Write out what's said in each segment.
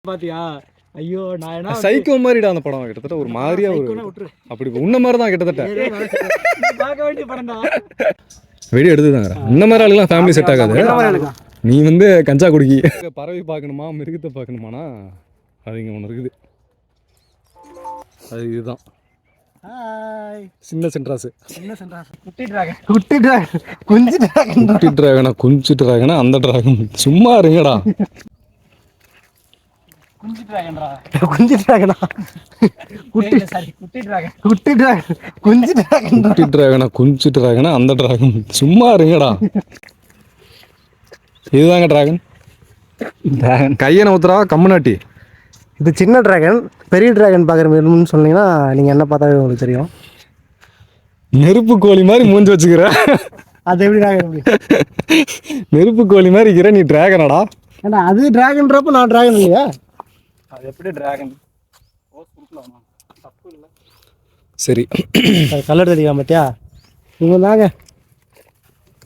பாத்தியா? ஐயோ நான் என்ன சைக்கோ மாதிரிடா அந்த படம், கிட்டத்தட்ட ஒரு மாதிரியா ஒரு அப்படி உன்ன மாதிரி தான் கிட்டத்தட்ட. பார்க்க வேண்டிய படம்டா. வீடியோ எடுத்துதாங்க. இந்த மாதிரி ஆளுலாம் ஃபேமிலி செட் ஆகாது. நீ வந்து கஞ்சா குடிக்கி பறவை பார்க்கணுமா மிருகத்தை பார்க்கணுமானா அது இங்கே ஒன்று இருக்குது. அது இதுதான். ஹாய் சின்ன சென்ட்ராஸ். சின்ன சென்ட்ராஸ். குட்டி டிராகன். குட்டி டிராகன். குஞ்சு டிராகன். குட்டி டிராகனா குஞ்சு டிராகனா அந்த டிராகன். சும்மா இருங்கடா. குஞ்சு டிராகன்டா. குஞ்சு டிராகனா. குட்டி சாரி குட்டி டிராகன். குட்டி டிராகன். குஞ்சு டிராகன். குட்டி டிராகனா குஞ்சு டிராகனா அந்த டிராகன். சும்மா இருங்கடா. இதுதாங்க டிராகன். டிராகன் கையை நவுத்துறா கம்முனாட்டி. இது சின்ன டிராகன். பெரிய டிராகன் பார்க்குற வேணும்னு சொன்னீங்கன்னா நீங்கள் என்ன பார்த்தாவே உங்களுக்கு தெரியும். நெருப்பு கோழி மாதிரி மூஞ்சி வச்சுக்கிற. அது எப்படி டிராகன்? நெருப்பு கோழி மாதிரி இருக்கிற நீ டிராகனடா. ஏன்னா அது டிராகன்றப்ப நான் டிராகன் இல்லையா? அது எப்படி டிராகன்? சரி கல் எடுத்துக்கலாம் பார்த்தியா? இவங்க தாங்க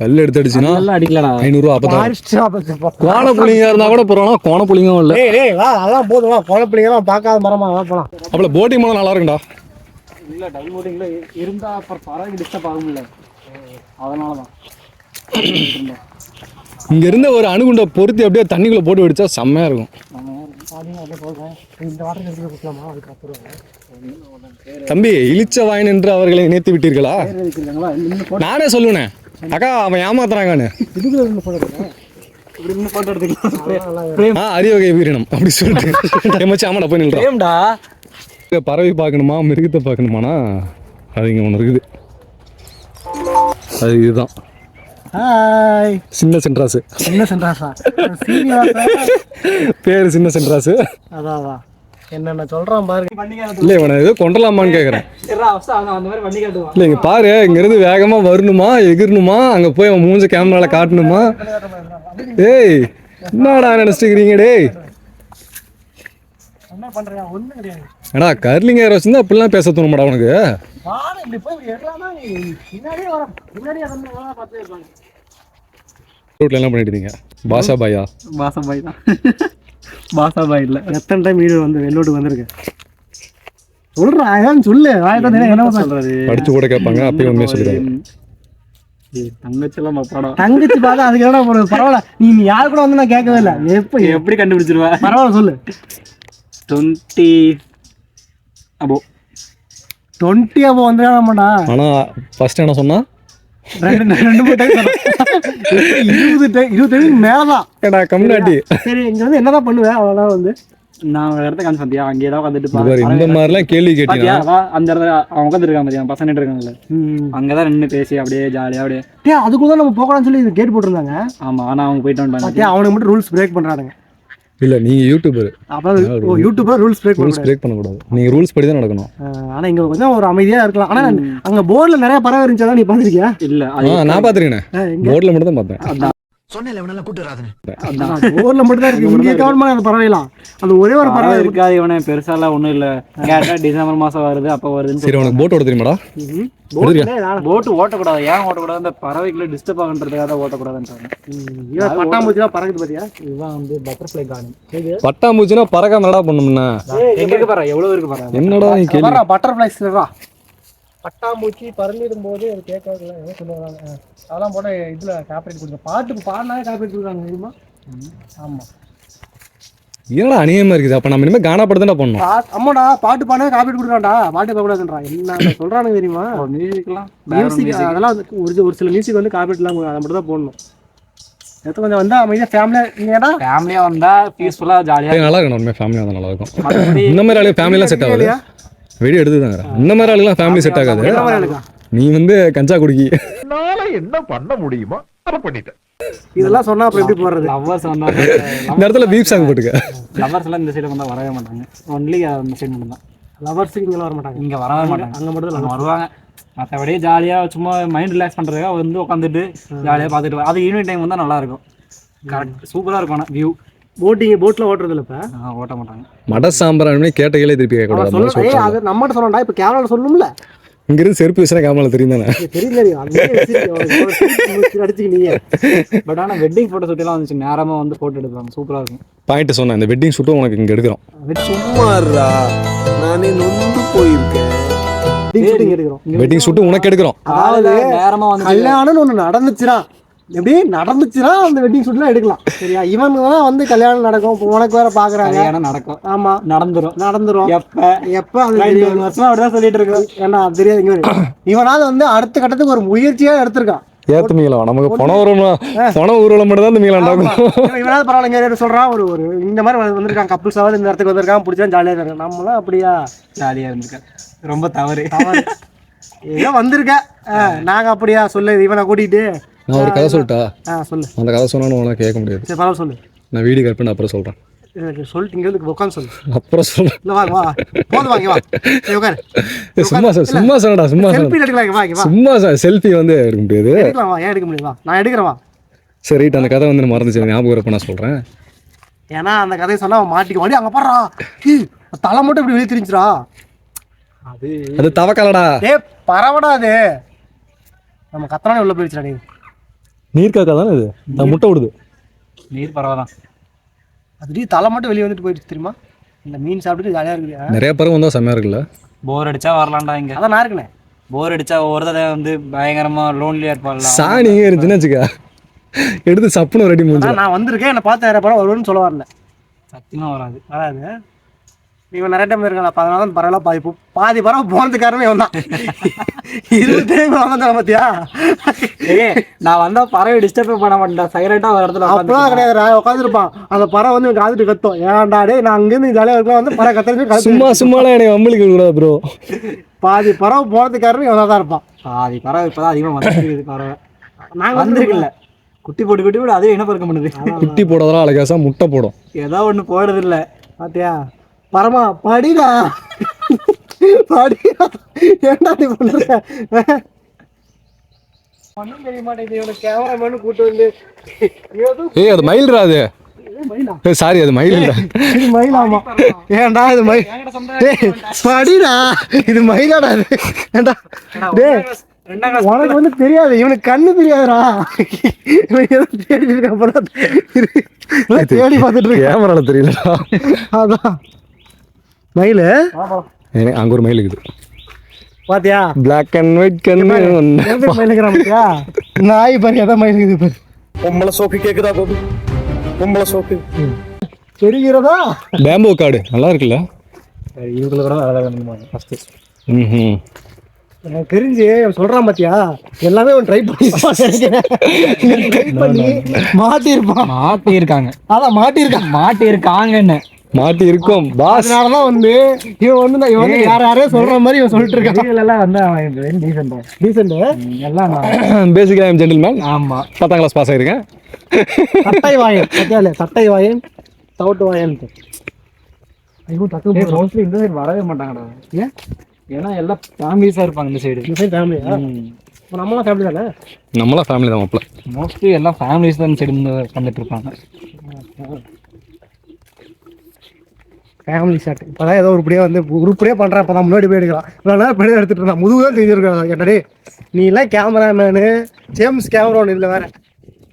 கல் எடுத்து அடிச்சுன்னா அடிக்கலாம். 500 அப்போ கோண புளிங்க இருந்தால் கூட போகிறோம். கோண புளிங்கும் இல்லை. அதெல்லாம் போதும். கோண புளிங்கெல்லாம் பார்க்காத மரமா போகலாம். அப்போ போட்டிங் போனால் நல்லா இருக்குண்டா. இல்லை டைம் போட்டிங்கில் இருந்தால் அப்புறம் பறவை டிஸ்டர்ப் ஆக முடியல. அதனால தான் இங்க இருந்த ஒரு அணுகுண்டை பொருத்தி அப்படியே தண்ணிக்குள்ள போட்டு வெடிச்சா செம்மையா இருக்கும். தம்பி இழிச்ச வாயன் என்று அவர்களை நினைத்து விட்டீர்களா? நானே சொல்லுவேன் அக்கா அவன் ஏமாத்துறாங்கன்னு. அறிவகை வீரனம் அப்படி சொல்லிட்டு எமச்சு ஆமாடா போய் நில்றா. பறவை பார்க்கணுமா மிருகத்தை பார்க்கணுமானா அது இங்க ஒன்று இருக்குது. அது இதுதான். ஹாய் சின்ன சென்ட்ராஸ். சின்ன சென்ட்ராஸா? பேரு சின்ன சென்ட்ராஸ். அதான் என்னென்ன சொல்றான் பாருங்க. இல்லை இவனை ஏதோ கொண்டலாமான்னு கேட்குறேன். இல்லை இங்கே பாரு, இங்கேருந்து வேகமாக வரணுமா எகிரணுமா அங்கே போய் அவன் மூஞ்ச கேமராவில் காட்டணுமா? ஏய் என்னடா நினச்சிக்கிறீங்க டேய்? ஏடா கர்லிங் ஏர் வச்சுருந்தா அப்படிலாம் பேச தோணுமாடா உனக்கு? ரோட்ல என்ன பண்ணிட்டு இருக்கீங்க? பாஷா பாயா? பாஷா பாய் தான். பாஷா பாய் இல்லை. எத்தனை டைம் வீடியோ வந்து வெளியோட்டு வந்திருக்கேன். சொல்றேன் சொல்லு. என்ன சொல்றது? படிச்சு கூட கேட்பாங்க. அப்பயும் உண்மையை சொல்லிடுறாங்க. தங்கச்சிலாம் படம் தங்கச்சி பார்த்தா அதுக்கு என்ன போறது? பரவாயில்ல. நீ யாரு கூட வந்து நான் கேட்கவே இல்லை. எப்படி கண்டுபிடிச்சிருவ? பரவாயில்ல சொல்லு. 20 above வந்துடாமாடா. ஆனா ஃபர்ஸ்ட் என்ன சொன்னா? 2 டைம் 20 டைம் மேலதான். ஏடா கம்னாட்டி. சரி இங்க வந்து என்னதான் பண்ணுவேன்? அவ்வளோதான் வந்து நான் ஒரு இடத்த காமிச்சு பார்த்தியா? அங்கே ஏதாவது வந்துட்டு இந்த மாதிரிலாம் கேள்வி கேட்டீங்க. அந்த இடத்துல அவன் உட்காந்துருக்கான் பார்த்தியா? பசங்க இருக்காங்கல்ல, அங்கதான் நின்று பேசி அப்படியே ஜாலியாக அப்படியே அதுக்குள்ள நம்ம போகலாம்னு சொல்லி கேட் போட்டிருந்தாங்க. ஆமா ஆனா அவங்க போயிட்டு வந்துட்டாங்க. அவனுக்கு மட்டும் ரூல்ஸ் பிரேக் பண்றானுங்க. இல்ல நீங்க யூடியூபர். அப்புறம் யூடியூபர் ரூல்ஸ் பிரேக் பண்ணக்கூடாது. நீங்க ரூல்ஸ் படி தான் நடக்கணும். ஆனா இங்க கொஞ்சம் ஒரு அமைதியா இருக்கலாம். ஆனா அங்க போர்ட்ல நிறைய பறவை இருந்துச்சா? நீ பாத்திருக்கியா? இல்ல நான் பாத்துருக்கேன். போர்ட்ல மட்டும் தான் பார்த்தேன். சொன்னேன்ல இவனெல்லாம் கூட்டு வராதுன்னு. போர்ட்ல மட்டும் தான் இருக்கு. இங்க கவர்மெண்ட் அந்த பறவைலாம் அது ஒரே ஒரு பறவை இருக்காது. இவனே பெருசாலாம் ஒண்ணும் இல்ல. கேட்டா டிசம்பர் மாசம் வருது அப்ப வருதுன்னு. சரி உனக்கு போட் ஓட்ட தெரியுமாடா? போட் ஓட்டக்கூடாது. ஏன் ஓட்டக்கூடாது? அந்த பறவைகளை டிஸ்டர்ப் ஆகுன்றதுக்காக தான் ஓட்டக்கூடாதுன்றாங்க. பட்டாம்பூச்சிலாம் பறக்குது பாத்தியா? இதுதான் வந்து பட்டர்ஃப்ளை கார்டன். பட்டாம்பூச்சினா பறக்காம என்னடா பண்ணும்னா? எங்க இருக்கு பாரு, எவ்வளவு இருக்கு பாரு. என்னடா நீ கேளு. பட்டர்ஃப்ளைஸ்ரா பட்டாம்பூச்சி பறந்துடும் போது அது கேட்கறதுல என்ன சொல்லுவாங்க? அதெல்லாம் போட இதுல காப்பரேட் கொடுங்க. பாட்டுக்கு பாடினாலே காப்பரேட் கொடுக்குறாங்க தெரியுமா? ஆமா ஏன்னா அநியமா இருக்குது. அப்ப நம்ம இனிமே கானா படத்தை தான் பண்ணணும். அம்மாடா பாட்டு பாடினா காப்பரேட் கொடுக்குறான்டா. பாட்டு பார்க்கக்கூடாதுன்றான். என்ன சொல்றானுங்க தெரியுமா? மியூசிக் அதெல்லாம் ஒரு சில மியூசிக் வந்து காப்பரேட்லாம் அதை மட்டும் தான் போடணும். எத்தனை கொஞ்சம் வந்தா அமைதியா ஃபேமிலியா வந்தா பீஸ்ஃபுல்லா ஜாலியா நல்லா இருக்கணும். ஃபேமிலியா வந்தா நல்லா இருக்கும். இந்த மாதிரி ஆளு ஃபேமிலிலாம் செட் ஆகாது. வீடியோ எடுத்துதாங்க. இந்த மாதிரி ஆளுலாம் ஃபேமிலி செட் ஆகாது. நீ வந்து கஞ்சா குடிக்கி என்ன பண்ண முடியுமோ அதை பண்ணிட்டேன். இதெல்லாம் சொன்னா அப்புறம் எப்படி போறது? லவ்வர்ஸ் வந்தா இந்த இடத்துல பீப் சாங் போட்டுக்க. லவ்வர்ஸ் எல்லாம் இந்த சைடு வந்தா வரவே மாட்டாங்க. ஒன்லி அந்த சைடு மட்டும் தான். லவ்வர்ஸ் இங்க வர மாட்டாங்க. இங்க வரவே மாட்டாங்க. அங்க மட்டும் தான் வருவாங்க. மற்றபடி ஜாலியா சும்மா மைண்ட் ரிலாக்ஸ் பண்றதுக்காக வந்து உட்காந்துட்டு ஜாலியா பார்த்துட்டு அது ஈவினிங் டைம் வந்தா நல்லா இருக்கும். கரெக்ட் சூப்பரா இருக்கும். ஆனால் வியூ போட்ல ஓட்டுறது இல்ல. இப்ப ஓட்ட மாட்டாங்க. மட சாம்பிராணி கேட்ட கேள்வி திருப்பி கேட்கக்கூடாது. அது நம்மகிட்ட சொல்லணும்டா. இப்ப கேமரால சொல்லணும்ல. இங்கிருந்து செருப்பு வச்சுனா கேமரா தெரியும் தானே? அடிச்சுக்கிட்டீங்க. பட் ஆனால் வெட்டிங் ஃபோட்டோ ஷூட் எல்லாம் வந்துச்சு, நேரமாக வந்து ஃபோட்டோ எடுப்பாங்க, சூப்பராக இருக்கும். பாயிண்ட் சொன்னேன், இந்த வெட்டிங் ஷூட்டும் உனக்கு இங்கே எடுக்கிறோம். சும்மாறா நானே நொந்து போயிருக்கேன். வெட்டிங் ஷூட்டும் உனக்கு எடுக்கிறோம். அதாவது நேரமாக வந்து கல்யாணம்னு ஒன்று நடந்துச்சுன்னா எப்படி நடந்துச்சுன்னா அந்த வெட்டிங் ஷூட்லாம் எடுக்கலாம். சரியா? இவங்க தான் வந்து கல்யாணம் நடக்கும், இப்போ உனக்கு வேற பாக்குறாங்க. கல்யாணம் நடக்கும். ஆமா, நடந்துரும். எப்ப அது 2 வருஷமா அப்படிதான் சொல்லிட்டு இருக்கோம். ஏன்னா தெரியாது. இவனால வந்து அடுத்த கட்டத்துக்கு ஒரு முயற்சியா எடுத்திருக்கான். ஏத்து மீளா நமக்கு பணம் ஊர்வலம் மட்டும் தான் இந்த மீளா நடக்கும். இவனால பரவாயில்ல சொல்றான். ஒரு ஒரு இந்த மாதிரி வந்திருக்கான், கப்புள்ஸாவது இந்த இடத்துக்கு வந்திருக்கான், பிடிச்சா ஜாலியா இருக்காங்க. நம்மளாம் அப்படியா? ஜாலியா இருந்திருக்க ரொம்ப தவறு. ஏதோ வந்திருக்க நாங்க அப்படியா? சொல்லு, இவனை கூட்டிட்டு. நான் ஒரு கதை சொல்லிட்டா? சொல்லு. அந்த கதை சொன்னாலும் உனக்கு கேட்க முடியாது. சரி பரவாயில்ல சொல்லு. நான் வீடியோ கட் பண்ணி அப்புறம் சொல்றேன். சொல்லிட்டு இங்க வந்து உட்காந்து சொல்லு. அப்புறம் சொல்றேன். இல்ல வா வா போதும், வாங்க வா உட்காரு. சும்மா சொல்லடா, சும்மா செல்ஃபி எடுக்கலாம். வா சும்மா செல்ஃபி வந்து எடுக்க முடியாது. எடுக்கலாம், வா. ஏன் எடுக்க முடியாது? வா நான் எடுக்கிறேன், வா. சரி ரைட், அந்த கதை வந்து மறந்துச்சு, ஞாபகம் இருப்ப நான் சொல்றேன். ஏன்னா அந்த கதையை சொன்னா அவன் மாட்டிக்க மாட்டி. அங்க பாடுறா, தலை மட்டும் இப்படி வெளியே தெரிஞ்சுரா. அது தவக்கலடா. பரவடா அது. நம்ம கத்தனானே உள்ள போயிடுச்சுடா. நீ நீர் காக்கா தானே இது? முட்டை விடுது. நீர் பரவாதான். அது தலை மட்டும் வெளியே வந்துட்டு போயிடுச்சு தெரியுமா? இந்த மீன் சாப்பிட்டுட்டு ஜாலியா இருக்குது. நிறைய பறவை வந்தா செம்மையா இருக்குல்ல. போர் அடிச்சா வரலாம்டா இங்க. அதான் நான் இருக்கேன். போர் அடிச்சா ஒரு தடவை வந்து பயங்கரமா லோன்லியா இருப்பாள்ல. சாணி எங்க இருந்துச்சுன்னு வச்சுக்கா, எடுத்து சப்புன்னு ரெடி முடிஞ்சு. நான் வந்திருக்கேன், என்ன பார்த்து நிறைய படம் வருவேன்னு சொல்ல வரல. சத்தியமா வராது. இவன் நிறைய டைம் இருக்கலாம். 14 பரவாயில்ல, பாதி பறவை போனதுக்கு காரணமே இவன் தான். 20 டைம் வந்தான் பார்த்தியா? நான் வந்தா பறவை டிஸ்டர்ப் பண்ண மாட்டேன், சைலண்டா ஒரு இடத்துல அப்பெல்லாம் கிடையாது. உட்காந்துருப்பான், அந்த பறவை வந்து காத்துட்டு கத்தும். ஏன்டா டே, நான் அங்கேருந்து ஜாலியாக இருக்கலாம் வந்து பறவை கத்துறது. சும்மாலாம் எனக்கு அம்பளிக்க கூடாது ப்ரோ. பாதி பறவை போனதுக்கு காரணமே இவன் தான் இருப்பான். பாதி பறவை இப்பதான் அதிகமா வந்துருக்கு. பறவை நாங்கள் வந்திருக்குல்ல, குட்டி போட்டு அதே என்ன பறக்க பண்ணுது. குட்டி போடுறதெல்லாம் அழகாசா முட்டை போடும். ஏதோ ஒண்ணு போடுறது இல்லை. பாத்தியா? பரமா படிடா, படிடா. ஏன்டா நீ பண்ற? ஒன்றும் தெரிய மாட்டேங்குது. இவனை கேமராமேனு கூட்டு வந்து. ஏய் அது மயில்ரா, அது சாரி அது மயில் இல்ல. இது மயிலாமா? ஏன்டா இது மயில்? படிடா, இது மயிலாடா. ஏன்டா டேய், உனக்கு வந்து தெரியாது, இவனுக்கு கண்ணு தெரியாதுடா. தேடி பார்த்துட்டு இருக்கு, கேமரால தெரியலடா. அதான் மயிலு. அங்க ஒரு மயில் இருக்குது பாத்தியா? பிளாக் அண்ட் ஒயிட் கண்ணு மயிலுக்குறா. நாய் பாரு, எதாவது மயில் இருக்குது பாரு. பொம்பளை சோக்கு கேக்குதா பாபு? பொம்பளை சோக்கு தெரிகிறதா? பேம்போ காடு நல்லா இருக்குல்ல. இவங்களை கூட அழகாக வேணுமா ஃபர்ஸ்ட். எனக்கு தெரிஞ்சு சொல்றான் பாத்தியா, எல்லாமே அவன் ட்ரை பண்ணி மாட்டியிருக்காங்க. அதான் மாட்டியிருக்காங்கன்னு மாட்டி இருக்கும் பாஸ். அதனாலதான் வந்து இவன் வந்து யாரையோ சொல்ற மாதிரி இவன் சொல்லிட்டு இருக்கான். எல்லாம் வந்து டீசென்ட் எல்லாம் பேசிக்கலி ஐ அம் ஜென்டில்மேன். ஆமா, 10ஆம் கிளாஸ் பாஸ் ஆயிருக்கேன். சட்டை வாயன் பத்தியா? சட்டை வாயன், தவிட்டு வாயன். மோஸ்ட்லி இந்த சைடு வரவே மாட்டாங்கடா. ஏன்? ஏன்னா எல்லாம் ஃபேமிலிஸா இருப்பாங்க இந்த சைடு. இந்த சைடு ஃபேமிலியா? நம்மளாம் ஃபேமிலி தானே? நம்மளா ஃபேமிலி தான் மாப்பிள்ள. மோஸ்ட்லி எல்லாம் ஃபேமிலிஸ் தான் இந்த சைடு வந்துட்டு இருப்பாங்க. ஃபேமிலி ஷாட் இப்போதான் ஏதோ உருப்படியாக வந்து உருப்படியாக பண்ணுறான். இப்போ தான் முன்னாடி போய் எடுக்கலாம். இவ்வளோ நேரம் பின்னாடி எடுத்துகிட்டு இருந்தான். முதுகுதான் தெரிஞ்சிருக்கான். கேட்டாடி நீ எல்லாம் கேமராமேனு, ஜேம்ஸ் கேமரான் இல்லை வேற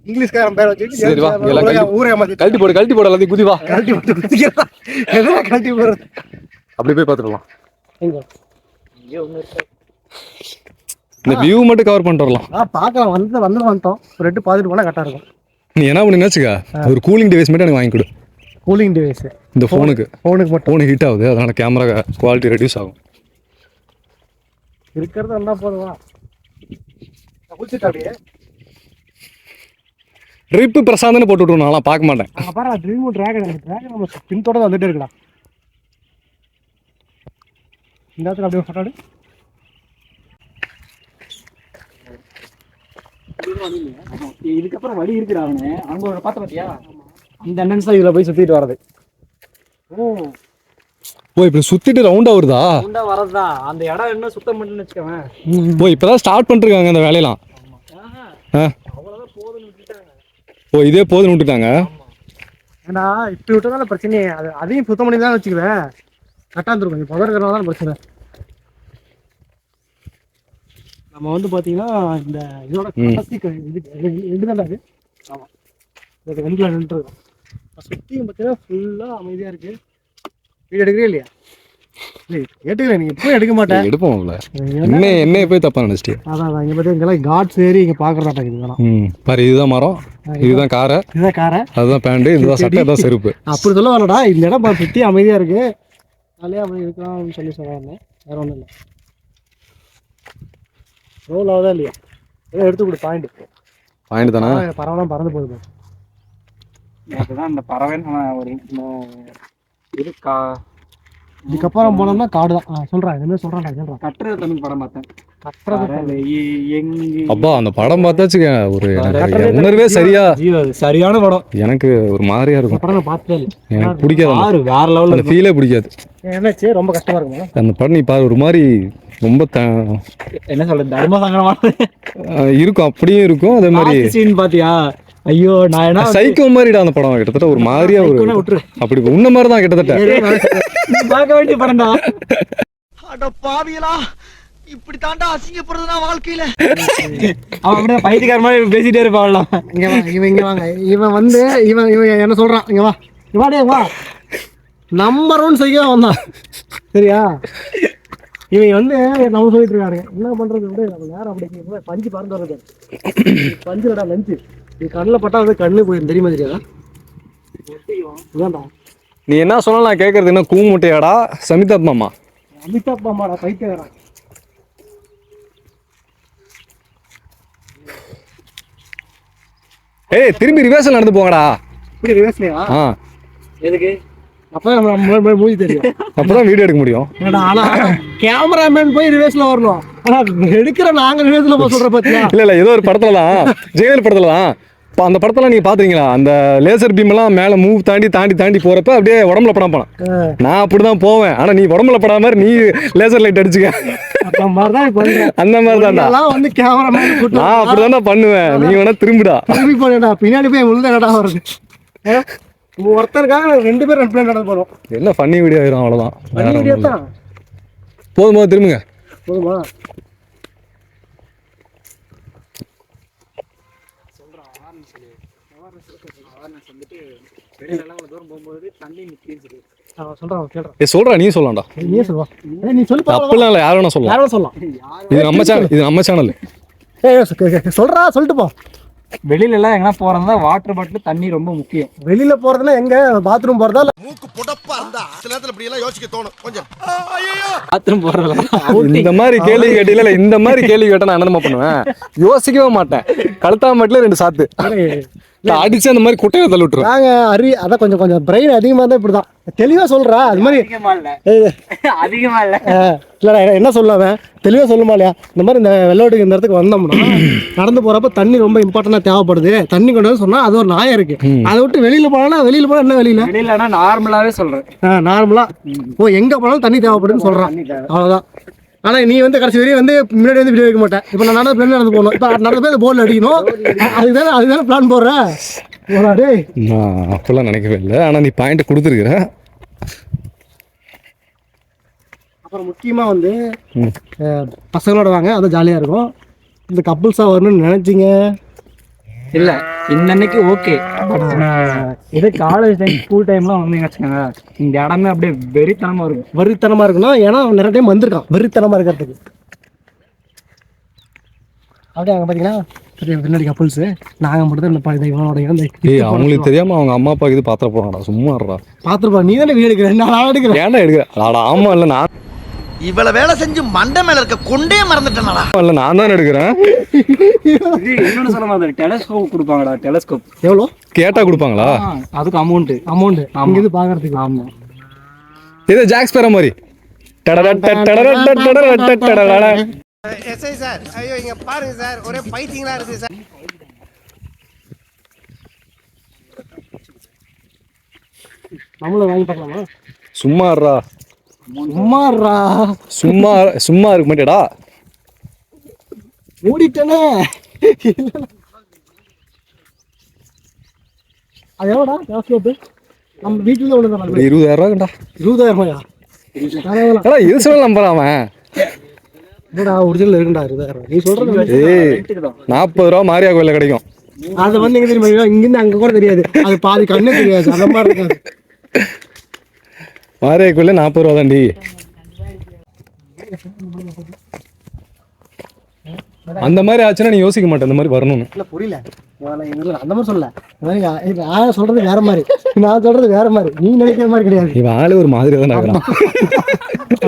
இங்கிலீஷ்காரன் பேர் வச்சுக்கிட்டு ஊரே மாதிரி கழட்டி போடு எல்லாத்தையும் குதிவா. கழட்டி போட்டு குதிக்கிறான். எதுனா கழட்டி போடுறது. அப்படி போய் பார்த்துடலாம். எங்க இந்த வியூ மட்டும் கவர் பண்ணிட்டு வரலாம். பார்க்கலாம். வந்துட்டோம். ஒரு 2 பார்த்துட்டு போனால் கரெக்டாக இருக்கும். நீ என்ன பண்ணி வச்சுக்கா, ஒரு கூலிங் டிவைஸ் மட்டும் எனக்கு வாங்கி கொடு. கூலிங் டிவைஸ் இந்த ஃபோனுக்கு மட்டும். ஃபோனு ஹீட் ஆகுது, அதனால கேமரா குவாலிட்டி ரெடியூஸ் ஆகும். இருக்கிறது வந்தா போதுவா? குளிச்சுட்டு அப்படியே ட்ரிப்பு பிரசாந்த்னு போட்டு விட்டுருவோம். நான் பார்க்க மாட்டேன். பாரு ட்ரீம் டிராகன் நம்ம பின்தோட வந்துட்டே இருக்கடா. இந்த இடத்துல அப்படியே ஃபோட்டோ இதுக்கப்புறம் வழி இருக்குடா. அவனு அங்க ஒரு பார்த்த பாத்தியா, இந்த என்ட்ரன்ஸ் தான் இதுல போய் சுத்திட்டு வரது. ஓ இப்படி சுத்திட்டு ரவுண்டா வருதா? ரவுண்டா வரதுதான். அந்த இடம் இன்னும் சுத்தம் பண்ணி வச்சுக்கவேன். ஓ இப்பதான் ஸ்டார்ட் பண்ணிருக்காங்க அந்த வேலையெல்லாம். அவ்வளவுதான் போதுன்னு விட்டுட்டாங்க. ஓ இதே போதுன்னு விட்டுட்டாங்க. ஏன்னா இப்படி விட்டதால பிரச்சனையே. அதையும் சுத்தம் பண்ணி தான் வச்சுக்குவேன். கரெக்டாக இருந்திருக்கும். இப்போ இருக்கிறனால தான் பிரச்சனை. நம்ம வந்து பார்த்தீங்கன்னா இந்த இதோட கடைசி ரெண்டு தாண்டா அது. ஆமாம், இது ரெண்டில் நின்றுருக்கோம். சுற்றியும் பார்த்தீங்கன்னா ஃபுல்லாக அமைதியாக இருக்குது. வீடு எடுக்கிறே இல்லையா? எடுக்கல, நீங்கள் எப்போ எடுக்க மாட்டேன். எடுப்போம்ல, என்ன போய் தப்பா நினைச்சிட்டு. அதான் இங்கே பார்த்து இங்கெல்லாம் காட்ஸ் ஏறி இங்கே பார்க்குறதாட்டா இதெல்லாம். பாரு, இதுதான் மரம், இதுதான் காரை, இதுதான் காரை, அதுதான் பேண்ட், இதுதான் சட்டை, இதுதான் செருப்பு. அப்படி சொல்ல வரலடா. இந்த இடம் சுற்றி அமைதியாக இருக்குது, ஜாலியாக அப்படி இருக்கலாம் அப்படின்னு சொல்லி சொல்லுவாங்க. வேறு ஒன்றும் இல்லை. ரோல் ஆகுதா இல்லையா? ஏதோ எடுத்து கொடு. பாயிண்ட் தானே? பறவைலாம் பறந்து போகுது. அதுதான் அந்த பறவை ஒரு இருக்கா. இதுக்கப்புறம் போனோம்னா காடு தான். சொல்கிறேன், என்ன சொல்கிறேன். கட்டுறது தமிழ் படம் பார்த்தேன். அப்பா அந்த படம் பார்த்தாச்சுங்க, ஒரு உணர்வே சரியான படம். எனக்கு ஒரு மாதிரியா இருக்கும். படம் பார்த்தே இல்லை, எனக்கு பிடிக்காது. வேற லெவலில் அந்த ஃபீலே பிடிக்காது. என்னாச்சு? ரொம்ப கஷ்டமா இருக்குமா அந்த படம்? நீ பாரு, ஒரு மாதிரி ரொம்ப என்ன சொல்றது, தர்ம சங்கடமான இருக்கும். அப்படியும் இருக்கும். அதே மாதிரி சீன் பாத்தியா? ஐயோ, நான் என்ன சைக்கோ மாதிரிடா அந்த படம். கிட்டத்தட்ட ஒரு மாதிரியா ஒரு அப்படி உன்ன மாதிரி தான் கிட்டத்தட்ட. பார்க்க வேண்டிய படம்டா. அட பாவியலா, இப்படி தாண்டா அசிங்கப்படுறதுனா வாழ்க்கையில. அவன் அப்படியே பைத்தியக்கார மாதிரி பேசிட்டே இருப்பான்லாம். இங்க வாங்க. இவன் வந்து இவன் என்ன சொல்றான்? இங்க வா. நம்பர் 1 செய்ய வந்தான், சரியா? இவன் வந்து நம்ம சொல்லிட்டு இருக்காங்க. என்ன பண்றது விட நம்ம நேரம் அப்படி பஞ்சு பறந்து வர்றது. பஞ்சுலடா லஞ்சு. நீ கண்ணில் பட்டா வந்து கண்ணு போயிடும், தெரியுமா? தெரியாதா? நீ என்ன சொன்னா நான் கேட்கறது என்ன? கூமுட்டையாடா சமிதாப் மாமா? அமிதாப் மாமாடா, பைத்தியக்காரன். ஏய், திரும்பி ரிவர்ஸ்ல நடந்து போங்கடா. இப்படி ரிவர்ஸ்லயா? எதுக்கு? அப்பதான் நம்ம மூஞ்சி தெரியும், அப்பதான் வீடியோ எடுக்க முடியும். ஆனா கேமராமேன் போய் ரிவர்ஸ்ல வரணும். ஆனா எடுக்கிற நாங்க ரிவர்ஸ்ல போக சொல்ற பத்தியா? இல்ல ஏதோ ஒரு படத்துலலாம், ஜெயலலிதா படத்துலலாம், அந்த படத்துல நீங்க பாத்தீங்களா? அந்த லேசர் பீம் எல்லாம் மேல மூவ் தாண்டி போறப்ப அப்படியே உடம்புல படம் போனேன். நான் அப்படிதான் போவேன். ஆனா நீ உடம்புல படாத மாதிரி நீ லேசர் லைட் அடிச்சுக்க. அந்த மாதிரி தான் வந்து கேமராமேன் நான் அப்படிதானே பண்ணுவேன். நீ வேணா திரும்பிடா, திரும்பி போனேடா, பின்னாடி போய் உள்ள வருது. ஒருத்தருக்காக 2 பேர் 2 பிளேன் நடந்து போறோம். என்ன ஃபன்னி வீடியோ ஆயிரும், அவ்வளவுதான். வீடியோ தான் போதுமா? திரும்புங்க. போதுமா? சொல்றா, நீ சொல்லலாம்டா. நீ சொல்லு. அப்படிலாம் இல்ல, யாரும் வேணா சொல்லலாம். இது நம்ம சேனல். சொல்றா, சொல்லிட்டு போ. வெளியில எல்லாம் எங்கன்னா போறதா வாட்டர் பாட்டில், தண்ணி ரொம்ப முக்கியம். வெளியில போறதுன்னா எங்க? பாத்ரூம் போறதா? மூக்கு புடப்பா இருந்தா சில நேரத்துல இப்படி எல்லாம் யோசிக்க தோணும் கொஞ்சம். பாத்ரூம் போறதா? இந்த மாதிரி கேள்வி கேட்டீங்களா? இந்த மாதிரி கேள்வி கேட்டா நான் என்னமா பண்ணுவேன்? யோசிக்கவே மாட்டேன். கழுத்தா மட்டும் 2 சாத்து அடிச்சு அந்த மாதிரி குட்டையை தள்ளி விட்டுரும். நாங்க அதான் கொஞ்சம் பிரெயின் அதிகமா தான். இப்படிதான் தெளிவா சொல்றா. அது மாதிரி அதிகமா இல்ல. இல்லடா, என்ன சொல்லுவேன், தெளிவா சொல்லுமா இல்லையா? இந்த மாதிரி இந்த வெள்ளோட்டுக்கு இந்த இடத்துக்கு வந்தோம்னா நடந்து போறப்ப தண்ணி ரொம்ப இம்பார்ட்டன்டா தேவைப்படுது. தண்ணி கொண்டு வந்து சொன்னா அது ஒரு நாயம் இருக்கு. அதை விட்டு வெளியில போனா என்ன வெளியில நார்மலாவே சொல்றேன். நார்மலா எங்க போனாலும் தண்ணி தேவைப்படுதுன்னு சொல்றான், அவ்வளவுதான். ஆனா நீ வந்து கடைசி வரையும் வந்து முன்னாடி வந்து வீடியோ வைக்க மாட்டேன். இப்ப நான் நடந்து பிளான் நடந்து போகணும். இப்ப நடந்து போய் போர்டில் அடிக்கணும். அதுதானே பிளான் போடுறேன். நான் அப்பெல்லாம் நினைக்கவே இல்லை. ஆனா நீ பாயிண்ட் கொடுத்துருக்குற. அப்புறம் முக்கியமா வந்து பசங்களோட வாங்க, அது ஜாலியா இருக்கும். இந்த கப்புள்ஸா வரணும்னு நினைச்சிங்க இல்ல, இன்னைக்கு ஓகே. இதே காலேஜ் டைம், ஸ்கூல் டைம்லாம் வந்தீங்க வச்சுக்கோங்க, இந்த இடமே அப்படியே வெறித்தனமா இருக்கும். வெறித்தனமா இருக்கணும். ஏன்னா நிறைய டைம் வந்திருக்கான் வெறித்தனமா இருக்கிறதுக்கு. அப்படியே அங்கே பார்த்தீங்கன்னா பின்னாடி கப்புள்ஸ் நாங்க மட்டும் இந்த இவனோட அவங்களுக்கு தெரியாம அவங்க அம்மா அப்பா இது பாத்திர போறாடா. சும்மா பாத்துருப்பா. நீ தானே வீடு எடுக்கிறேன், நான் எடுக்கிறேன். ஏன்டா எடுக்கிறேன்? ஆமா இல்ல, நான் இவ்வளவு வேலை செஞ்சு மண்டை மேல இருக்க கொண்டே மறந்துட்டேனா? இல்ல, நான் தான் எடுக்கிறேன். இன்னொன்னு சொல்ல மாதிரி டெலஸ்கோப் கொடுப்பாங்கடா. டெலஸ்கோப் எவ்வளோ கேட்டா கொடுப்பாங்களா? அதுக்கு அமௌண்ட் அங்க இது பாக்குறதுக்கு. ஆமா, இது ஜாக்ஸ் பேர மாதிரி. எஸ்ஐ சார், ஐயோ இங்க பாருங்க சார், ஒரே பைத்தியங்களா இருக்கு சார். நம்மளும் வாங்கி பார்க்கலாமா? சும்மாறா சும்மா இருக்க மாட்டேடா. மூடிட்டேனே. அது எவ்வளோடா டெலஸ்கோப்பு? நம்ம வீட்டுல ஒன்று தான். 20,000 ரூபாய்டா. 20,000 ரூபாயா? இது சொல்ல நம்புறான் அவன். ஒரிஜினல் இருக்குண்டா நீ சொல்றது. ஏய் 40 ரூபா மாரியா கோயில்ல கிடைக்கும். அது வந்து எங்க தெரியுமா, இங்கிருந்து அங்க கூட தெரியாது, அது பாதி கண்ணே தெரியாது, அந்த மாதிரி இருக்காது. மாரியா கோயில்ல 40 ரூபா தாண்டி. அந்த மாதிரி ஆச்சுன்னா நீ யோசிக்க மாட்டேன் இந்த மாதிரி வரணும்னு. இல்ல புரியல, அந்த மாதிரி சொல்லல, நான் சொல்றது வேற மாதிரி, நான் சொல்றது வேற மாதிரி, நீ நினைக்கிற மாதிரி கிடையாது. இவன் ஆளு ஒரு மாதிரி தான் ஆகுறான்.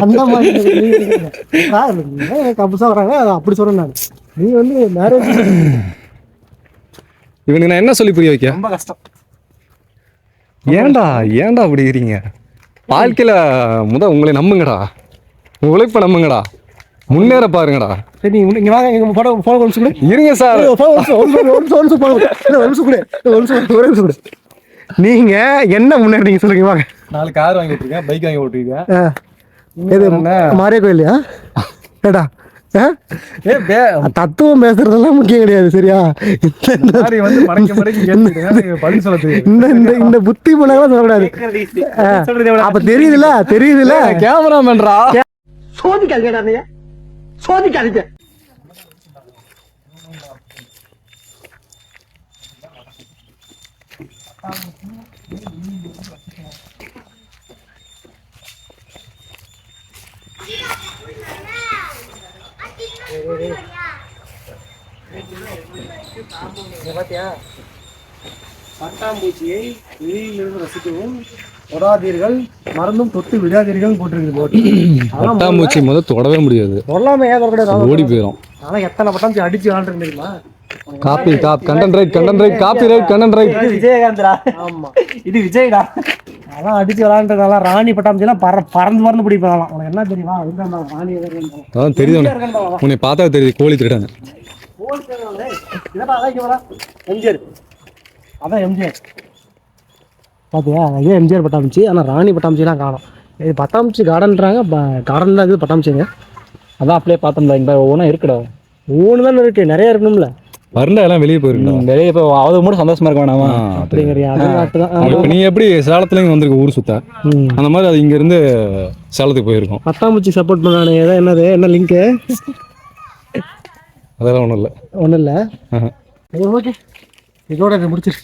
அந்த மாதிரி கப்புசா வராங்க, அப்படி சொல்றேன் நான். நீ வந்து மேரேஜ் இவனுக்கு நான் என்ன சொல்லி புரிய வைக்க? ரொம்ப கஷ்டம். ஏன்டா அப்படி இருக்கீங்க? வாழ்க்கையில உங்களை நம்புங்கடா, உழைப்ப நம்புங்கடா, முன்னேற பாருங்கடா. சரி, இங்க வாங்க, எங்க போன ஒரு நிமிஷம் இருங்க சார். நீங்க என்ன முன்னேறீங்க சொல்லுங்க வாங்க. 4 கார் வாங்கி விட்டுருக்கேன், பைக் வாங்கி விட்டுருக்கேன். மாரியா கோயிலையா? ஏடா தத்துவம் பேசுறதெல்லாம் முக்கியம் கிடையாது, சரியா? இந்த புத்தி பண்ணலாம் சொல்லக்கூடாது. அப்ப தெரியுதுல கேமராமேன்ரா. சோதிக்காதீங்க, சோதிக்காதீங்க. பட்டாம்பூச்சியை வெளியிலிருந்து ரசிக்கவும் தொடாதீர்கள், மறந்தும் தொட்டு விடாதீர்கள் போட்டிருக்கு. பட்டாம்பூச்சி முதல் தொடவே முடியாது, சொல்லாம ஏன் தொடக்கூடாது, ஓடி போயிடும். ஆனா எத்தனை பட்டாம்பூச்சி அடிச்சு விளாண்டு தெரியுமா? Content right. விஜயகாந்த்ரா. ஆமா, இது விஜய்டா. அதான் அடிச்சு விளாண்டுறதால ராணி பட்டாம்பூச்சிலாம் பறந்து பிடிப்பதெல்லாம். உனக்கு என்ன தெரியுமா? ராணி அதான் தெரியுது, உன்னை பார்த்தா தெரியுது, கோழி திருடாங்க. எம்ஜிஆர், அதான் எம்ஜிஆர் பாத்தியா? அதே எம்ஜிஆர் பட்டாம்பூச்சி. ஆனா ராணி பட்டாம்பூச்சிலாம் காணும். இது பட்டாம்பூச்சி கார்டன்றாங்க, கார்டன் தான் இருக்குது பட்டாம்பூச்சிங்க. அதான் அப்படியே பார்த்தோம்ல, இங்க ஒவ்வொன்றும் இருக்குடா. ஒவ்வொன்று தானே இருக்கு, நிறைய இருக்கணும்ல. வரல எல்லாம் வெளியே போயிருக்கோம். வெளியே இப்போ அது மட்டும் சந்தோஷமா இருக்க வேணாமா? அப்படிங்கிறியா? இப்போ நீ எப்படி சேலத்துல இருந்து வந்திருக்க ஊர் சுத்த, அந்த மாதிரி அது இங்க இருந்து சேலத்துக்கு போயிருக்கோம். பட்டாம்பூச்சி சப்போர்ட் பண்ணானே, என்னது என்ன லிங்க்? அதெல்லாம் ஒன்றும் இல்லை. ஓகே, இதோட முடிச்சிரு.